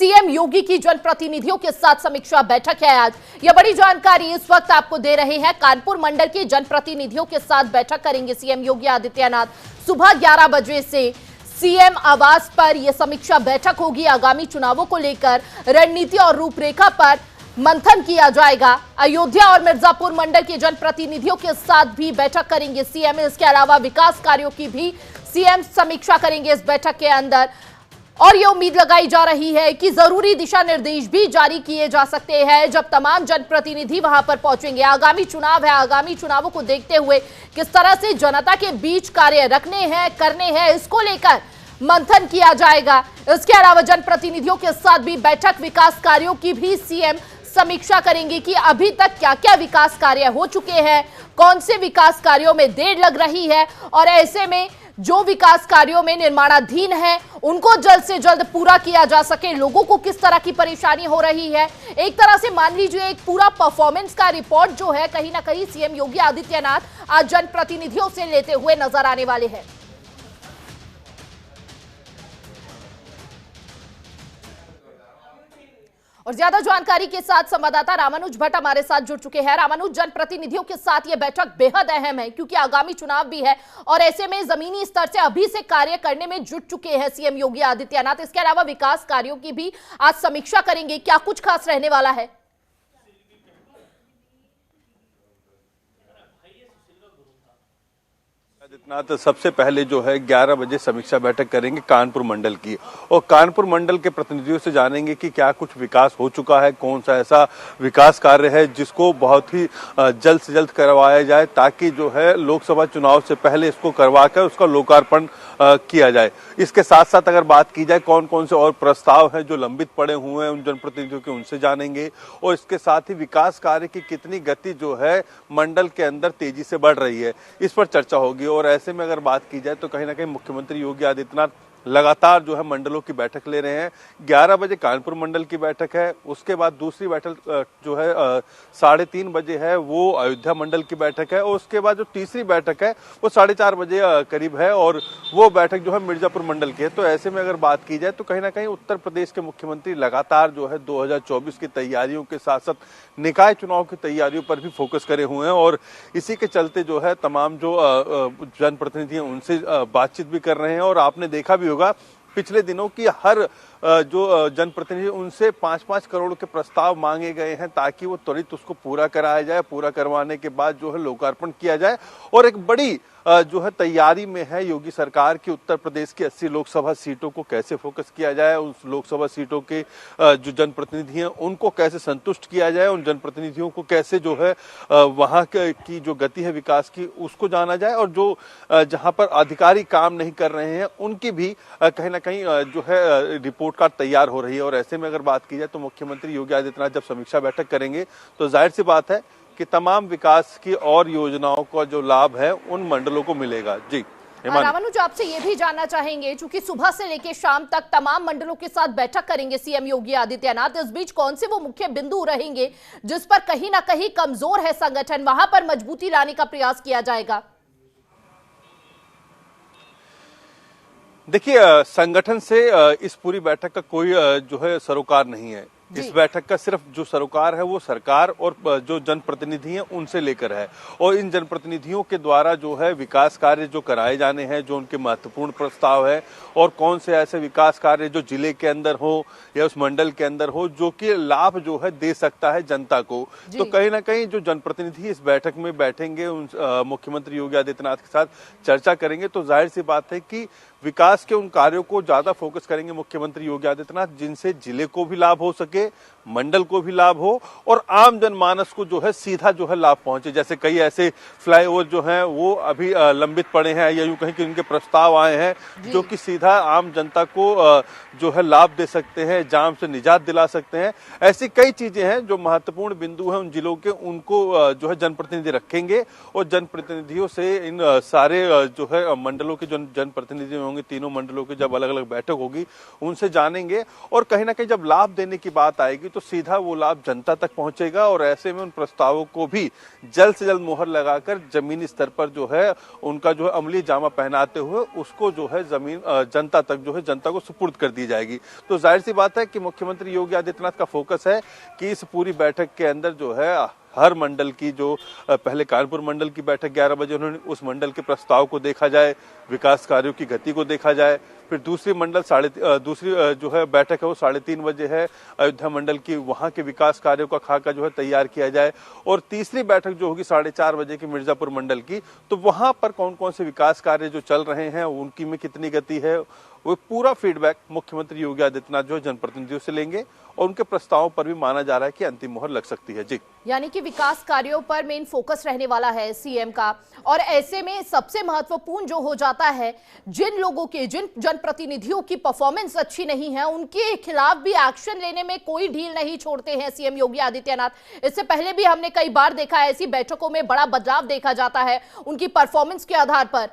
CM योगी की जनप्रतिनिधियों के साथ समीक्षा बैठक है आज। यह बड़ी जानकारी इस वक्त आपको दे रहे हैं। कानपुर मंडल के जनप्रतिनिधियों के साथ बैठक करेंगे सीएम योगी आदित्यनाथ। सुबह 11 बजे से सीएम आवास पर यह समीक्षा बैठक होगी। आगामी चुनावों को लेकर रणनीति और रूपरेखा पर मंथन किया जाएगा। अयोध्या और मिर्जापुर मंडल के जनप्रतिनिधियों के साथ भी बैठक करेंगे सीएम। इसके अलावा विकास कार्यों की भी सीएम समीक्षा करेंगे इस बैठक के अंदर। और ये उम्मीद लगाई जा रही है कि जरूरी दिशा निर्देश भी जारी किए जा सकते हैं जब तमाम जनप्रतिनिधि वहां पर पहुंचेंगे। आगामी चुनाव है, आगामी चुनावों को देखते हुए किस तरह से जनता के बीच कार्य रखने हैं, करने हैं, इसको लेकर मंथन किया जाएगा। इसके अलावा जनप्रतिनिधियों के साथ भी बैठक, विकास कार्यों की भी सीएम समीक्षा करेंगे कि अभी तक क्या क्या विकास कार्य हो चुके हैं, कौन से विकास कार्यों में देर लग रही है और ऐसे में जो विकास कार्यों में निर्माणाधीन है उनको जल्द से जल्द पूरा किया जा सके। लोगों को किस तरह की परेशानी हो रही है, एक तरह से मान लीजिए एक पूरा परफॉर्मेंस का रिपोर्ट जो है कहीं ना कहीं सीएम योगी आदित्यनाथ आज जनप्रतिनिधियों से लेते हुए नजर आने वाले हैं। और ज्यादा जानकारी के साथ संवाददाता रामानुज भट्ट हमारे साथ जुड़ चुके हैं। रामानुज, जनप्रतिनिधियों के साथ यह बैठक बेहद अहम है क्योंकि आगामी चुनाव भी है और ऐसे में जमीनी स्तर से अभी से कार्य करने में जुट चुके हैं सीएम योगी आदित्यनाथ। इसके अलावा विकास कार्यों की भी आज समीक्षा करेंगे। क्या कुछ खास रहने वाला है? आदित्यनाथ सबसे पहले जो है 11 बजे समीक्षा बैठक करेंगे कानपुर मंडल की और कानपुर मंडल के प्रतिनिधियों से जानेंगे कि क्या कुछ विकास हो चुका है, कौन सा ऐसा विकास कार्य है जिसको बहुत ही जल्द से जल्द करवाया जाए ताकि जो है लोकसभा चुनाव से पहले इसको करवा कर उसका लोकार्पण किया जाए। इसके साथ साथ अगर बात की जाए कौन कौन से और प्रस्ताव हैं जो लंबित पड़े हुए हैं उन जनप्रतिनिधियों के, उनसे जानेंगे और इसके साथ ही विकास कार्य की कितनी गति जो है मंडल के अंदर तेजी से बढ़ रही है इस पर चर्चा होगी। और ऐसे में अगर बात की जाए तो कहीं ना कहीं मुख्यमंत्री योगी आदित्यनाथ लगातार जो है मंडलों की बैठक ले रहे हैं। 11 बजे कानपुर मंडल की बैठक है, उसके बाद दूसरी बैठक जो है 3:30 बजे है वो अयोध्या मंडल की बैठक है और उसके बाद जो तीसरी बैठक है वो 4:30 बजे करीब है और वो बैठक जो है मिर्जापुर मंडल की है। तो ऐसे में अगर बात की जाए तो कहीं ना कहीं उत्तर प्रदेश के मुख्यमंत्री लगातार जो है 2024 की तैयारियों के साथ साथ निकाय चुनाव की तैयारियों पर भी फोकस करे हुए हैं और इसी के चलते जो है तमाम जो जनप्रतिनिधि हैं उनसे बातचीत भी कर रहे हैं। और आपने देखा भी होगा पिछले दिनों की हर जो जनप्रतिनिधि उनसे 5-5 करोड़ के प्रस्ताव मांगे गए हैं ताकि वो त्वरित उसको पूरा कराया जाए। पूरा करवाने के बाद जो है लोकार्पण किया जाए और एक बड़ी जो है तैयारी में है योगी सरकार की उत्तर प्रदेश की 80 लोकसभा सीटों को कैसे फोकस किया जाए, उस लोकसभा सीटों के जो जनप्रतिनिधि हैं उनको कैसे संतुष्ट किया जाए, उन जनप्रतिनिधियों को कैसे जो है वहां की जो गति है विकास की उसको जाना जाए और जो जहां पर अधिकारी काम नहीं कर रहे हैं उनकी भी कहीं ना कहीं जो है रिपोर्ट कार्ड तैयार हो रही है। और ऐसे में अगर बात की जाए तो मुख्यमंत्री योगी आदित्यनाथ जब समीक्षा बैठक करेंगे तो जाहिर सी बात है कि तमाम विकास की और योजनाओं का जो लाभ है उन मंडलों को मिलेगा। जी रामानुज, आपसे ये भी जानना चाहेंगे चूंकि सुबह से लेकर शाम तक तमाम मंडलों के साथ बैठक करेंगे सीएम योगी आदित्यनाथ, इस बीच कौन से वो मुख्य बिंदु रहेंगे जिस पर कहीं ना कहीं कमजोर है संगठन, वहां पर मजबूती लाने का प्रयास किया जाएगा? देखिए संगठन से इस पूरी बैठक का कोई जो है सरोकार नहीं है। इस बैठक का सिर्फ जो सरोकार है वो सरकार और जो जनप्रतिनिधि हैं उनसे लेकर है और इन जनप्रतिनिधियों के द्वारा जो है विकास कार्य जो कराए जाने हैं, जो उनके महत्वपूर्ण प्रस्ताव है और कौन से ऐसे विकास कार्य जो जिले के अंदर हो या उस मंडल के अंदर हो जो कि लाभ जो है दे सकता है जनता को। तो कहीं ना कहीं जो जनप्रतिनिधि इस बैठक में बैठेंगे उन मुख्यमंत्री योगी आदित्यनाथ के साथ चर्चा करेंगे तो जाहिर सी बात है कि विकास के उन कार्यों को ज्यादा फोकस करेंगे मुख्यमंत्री योगी आदित्यनाथ जिनसे जिले को भी लाभ हो सके, मंडल को भी लाभ हो और आम जनमानस को जो है सीधा जो है लाभ पहुंचे। जैसे कई ऐसे फ्लाईओवर जो हैं वो अभी लंबित पड़े हैं या यूं कहीं कि उनके प्रस्ताव आए हैं जो कि सीधा आम जनता को जो है लाभ दे सकते हैं, जाम से निजात दिला सकते हैं। ऐसी कई चीजें हैं जो महत्वपूर्ण बिंदु हैं उन जिलों के, उनको जो है जनप्रतिनिधि रखेंगे और जनप्रतिनिधियों से इन सारे जो है मंडलों के जो जनप्रतिनिधि होंगे, तीनों मंडलों की जब अलग अलग बैठक होगी उनसे जानेंगे। और कहीं ना कहीं जब लाभ देने की बात आएगी तो सीधा वो लाभ जनता तक पहुंचेगा और ऐसे में उन प्रस्तावों को भी जल्द से जल्द मोहर लगाकर जमीनी स्तर पर जो है उनका जो है अमली जामा पहनाते हुए उसको जो है जनता तक जो है जनता को सुपुर्द कर दी जाएगी। तो जाहिर सी बात है कि मुख्यमंत्री योगी आदित्यनाथ का फोकस है कि इस पूरी बैठक के अंदर जो है हर मंडल की जो पहले कानपुर मंडल की बैठक 11 बजे उन्होंने उस मंडल के प्रस्ताव को देखा जाए, विकास कार्यों की गति को देखा जाए। फिर दूसरी जो है बैठक है वो 3:30 बजे है अयोध्या मंडल की, वहां के विकास कार्यों का खाका जो है तैयार किया जाए। और तीसरी बैठक जो होगी 4:30 बजे की मिर्जापुर मंडल की, तो वहां पर कौन कौन से विकास कार्य जो चल रहे हैं उनकी में कितनी गति है, वो पूरा फीडबैक मुख्यमंत्री योगी आदित्यनाथ जो है जनप्रतिनिधियों से लेंगे और उनके प्रस्तावों पर भी माना जा रहा है कि अंतिम मोहर लग सकती है। जी, यानी कि विकास कार्यों पर मेन फोकस रहने वाला है सीएम का। और ऐसे में सबसे महत्वपूर्ण जो हो जाता है, जिन लोगों के, जिन जनप्रतिनिधियों की परफॉर्मेंस अच्छी नहीं है उनके खिलाफ भी एक्शन लेने में कोई ढील नहीं छोड़ते हैं सीएम योगी आदित्यनाथ। इससे पहले भी हमने कई बार देखा है ऐसी बैठकों में बड़ा बदलाव देखा जाता है उनकी परफॉर्मेंस के आधार पर।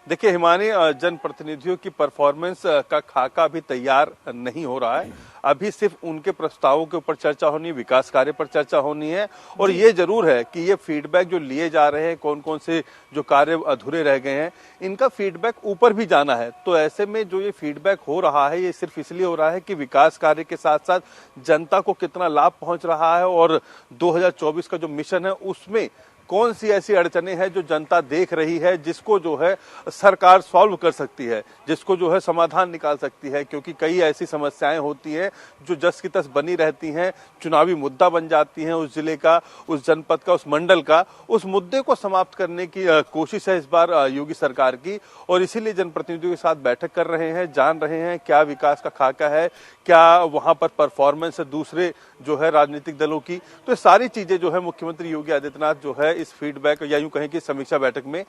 देखिए हिमानी, जनप्रतिनिधियों की परफॉर्मेंस का खाका अभी तैयार नहीं हो रहा है। अभी सिर्फ उनके प्रस्तावों के ऊपर चर्चा होनी है, विकास कार्य पर चर्चा होनी है। और ये जरूर है कि ये फीडबैक जो लिए जा रहे हैं, कौन कौन से जो कार्य अधूरे रह गए हैं, इनका फीडबैक ऊपर भी जाना है। तो ऐसे में जो ये फीडबैक हो रहा है ये सिर्फ इसलिए हो रहा है कि विकास कार्य के साथ साथ जनता को कितना लाभ पहुंच रहा है और 2024 का जो मिशन है उसमें कौन सी ऐसी अड़चने हैं जो जनता देख रही है, जिसको जो है सरकार सॉल्व कर सकती है, जिसको जो है समाधान निकाल सकती है। क्योंकि कई ऐसी समस्याएं होती हैं जो जस की तस बनी रहती हैं, चुनावी मुद्दा बन जाती हैं उस जिले का, उस जनपद का, उस मंडल का। उस मुद्दे को समाप्त करने की कोशिश है इस बार योगी सरकार की और इसीलिए जनप्रतिनिधियों के साथ बैठक कर रहे हैं, जान रहे हैं क्या विकास का खाका है, क्या वहां पर परफॉर्मेंस है दूसरे जो है राजनीतिक दलों की। तो सारी चीजें जो है मुख्यमंत्री योगी आदित्यनाथ जो है इस फीडबैक या यूं कहें कि समीक्षा बैठक में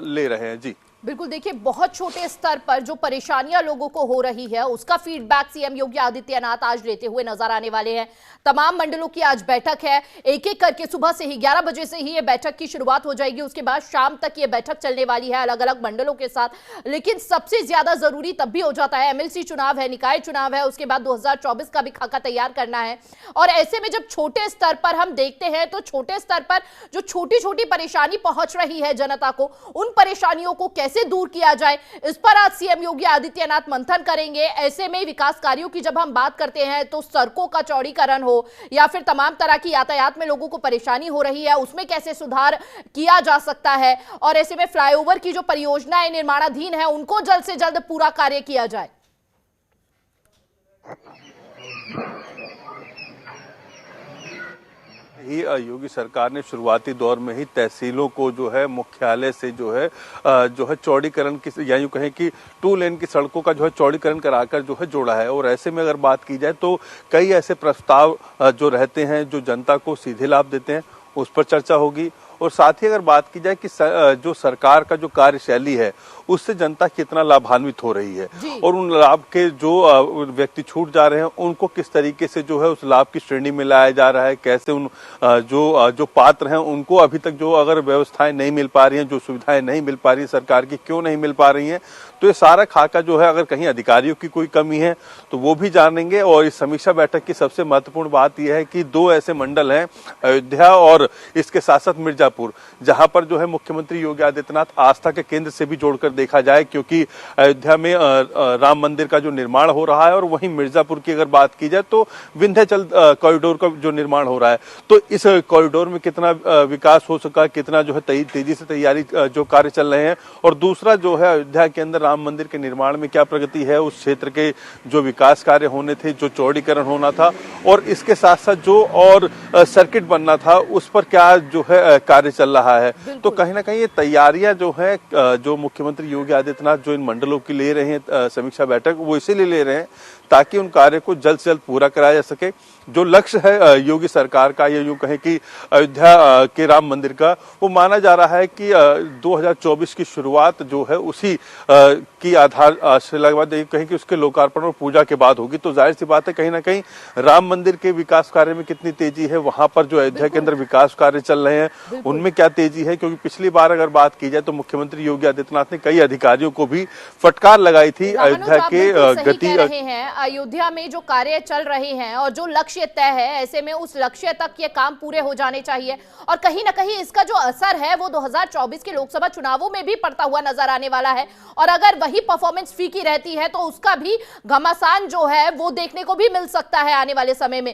ले रहे हैं। जी बिल्कुल, देखिए बहुत छोटे स्तर पर जो परेशानियां लोगों को हो रही है उसका फीडबैक सीएम योगी आदित्यनाथ आज लेते हुए नजर आने वाले हैं। तमाम मंडलों की आज बैठक है, एक एक करके सुबह से ही 11 बजे से ही ये बैठक की शुरुआत हो जाएगी। उसके बाद शाम तक ये बैठक चलने वाली है अलग अलग मंडलों के साथ। लेकिन सबसे ज्यादा जरूरी तब भी हो जाता है, एमएलसी चुनाव है, निकाय चुनाव है, उसके बाद 2024 का भी खाका तैयार करना है। और ऐसे में जब छोटे स्तर पर हम देखते हैं तो छोटे स्तर पर जो छोटी छोटी परेशानी पहुंच रही है जनता को, उन परेशानियों को कैसे दूर किया जाए, इस पर आज सीएम योगी आदित्यनाथ मंथन करेंगे। ऐसे में विकास कार्यों की जब हम बात करते हैं तो सड़कों का चौड़ीकरण हो या फिर तमाम तरह की यातायात में लोगों को परेशानी हो रही है उसमें कैसे सुधार किया जा सकता है, और ऐसे में फ्लाईओवर की जो परियोजनाएं निर्माणाधीन है उनको जल्द से जल्द पूरा कार्य किया जाए। ही योगी सरकार ने शुरुआती दौर में ही तहसीलों को जो है मुख्यालय से जो है चौड़ीकरण की या यूं कहें कि 2 लेन की सड़कों का जो है चौड़ीकरण कराकर जो है जोड़ा है। और ऐसे में अगर बात की जाए तो कई ऐसे प्रस्ताव जो रहते हैं जो जनता को सीधे लाभ देते हैं उस पर चर्चा होगी। और साथ ही अगर बात की जाए कि जो सरकार का जो कार्यशैली है उससे जनता कितना लाभान्वित हो रही है और उन लाभ के जो व्यक्ति छूट जा रहे हैं उनको किस तरीके से जो है उस लाभ की श्रेणी में लाया जा रहा है, कैसे उन जो पात्र हैं उनको अभी तक जो अगर व्यवस्थाएं नहीं मिल पा रही हैं, जो सुविधाएं नहीं मिल पा रही हैं सरकार की, क्यों नहीं मिल पा रही हैं। तो ये सारा खाका जो है अगर कहीं अधिकारियों की कोई कमी है तो वो भी जानेंगे। और इस समीक्षा बैठक की सबसे महत्वपूर्ण बात यह है कि 2 ऐसे मंडल हैं, अयोध्या और इसके साथ साथ मिर्जापुर, जहां पर जो है मुख्यमंत्री योगी आदित्यनाथ आस्था के केंद्र से भी जोड़कर देखा जाए। क्योंकि अयोध्या में राम मंदिर का जो निर्माण हो रहा है और वहीं मिर्जापुर की अगर बात की जाए तो विंध्याचल कॉरिडोर का जो निर्माण हो रहा है, तो इस कॉरिडोर में कितना विकास हो सका, कितना जो है तेजी से तैयारी जो कार्य चल रहे हैं। और दूसरा जो है अयोध्या के अंदर राम मंदिर के निर्माण में क्या प्रगति है, उस क्षेत्र के जो विकास कार्य होने थे, जो चौड़ीकरण होना था और इसके साथ साथ जो और सर्किट बनना था उस पर क्या जो है कार्य चल रहा है। तो कहीं ना कहीं ये तैयारियां जो है जो मुख्यमंत्री योगी आदित्यनाथ जो इन मंडलों की ले रहे हैं समीक्षा बैठक, वो इसीलिए ले रहे हैं ताकि उन कार्य को जल्द से जल्द पूरा कराया जा सके। जो लक्ष्य है योगी सरकार का, या यूं कहें कि अयोध्या के राम मंदिर का, वो माना जा रहा है कि 2024 की शुरुआत जो है उसी की आधारशिला के बाद, कहें कि उसके लोकार्पण और पूजा के बाद होगी। तो जाहिर सी बात है कहीं ना कहीं राम मंदिर के विकास कार्य में कितनी तेजी है, वहां पर जो अयोध्या के अंदर विकास कार्य चल रहे हैं उनमें क्या तेजी है। क्योंकि पिछली बार अगर बात की जाए तो मुख्यमंत्री योगी आदित्यनाथ ने कई अधिकारियों को भी फटकार लगाई थी अयोध्या के गति। रहे हैं अयोध्या में जो कार्य चल रहे हैं और जो लक्ष्य तय है, ऐसे में उस लक्ष्य तक ये काम पूरे हो जाने चाहिए और कहीं ना कहीं इसका जो असर है वो 2024 के लोकसभा चुनावों में भी पड़ता हुआ नजर आने वाला है। और अगर वही परफॉर्मेंस फीकी रहती है तो उसका भी घमासान जो है वो देखने को भी मिल सकता है आने वाले समय में।